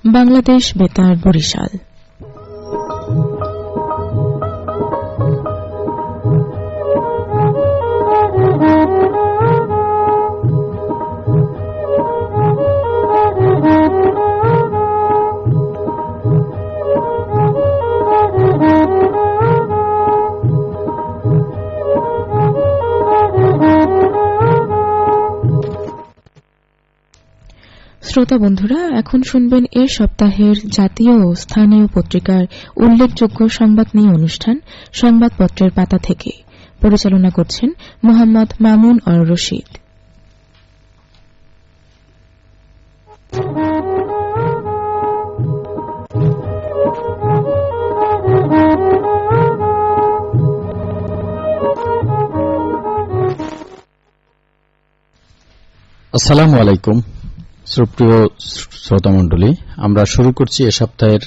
বাংলাদেশ বেতার বরিশাল। শ্রোতা বন্ধুরা, এখন শুনবেন এ সপ্তাহের জাতীয় ও স্থানীয় পত্রিকার উল্লেখযোগ্য সংবাদ নিয়ে অনুষ্ঠান সংবাদপত্রের পাতা থেকে। পরিচালনা করছেন মোহাম্মদ মামুন আর রশিদ। আসসালামু আলাইকুম সুপ্রিয় শ্রোতামণ্ডলী, আমরা শুরু করছি এ সপ্তাহের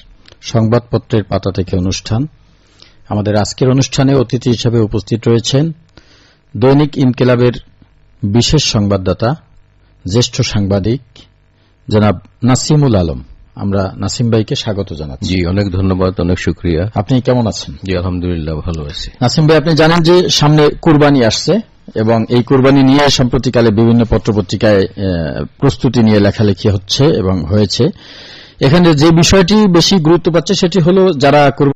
সংবাদপত্রের পাতা থেকে অনুষ্ঠান। আমাদের আজকের অনুষ্ঠানে অতিথি হিসেবে উপস্থিত রয়েছেন দৈনিক ইনকিলাবের বিশেষ সংবাদদাতা, জ্যেষ্ঠ সাংবাদিক জনাব নাসিমুল আলম। আমরা নাসিম ভাইকে স্বাগত জানাচ্ছি। জি, অনেক ধন্যবাদ, অনেক শুকরিয়া। আপনি কেমন আছেন? জি, আলহামদুলিল্লাহ ভালো আছি। নাসিম ভাই, আপনি জানেন যে সামনে কুরবানি আসছে এবং এই কুরবানি নিয়ে সম্প্রতিকালে বিভিন্ন পত্রপত্রিকায় প্রস্তুতি নিয়ে লেখালেখি হচ্ছে এবং হয়েছে। এখানে যে বিষয়টি বেশি গুরুত্ব পাচ্ছে সেটি হলো যারা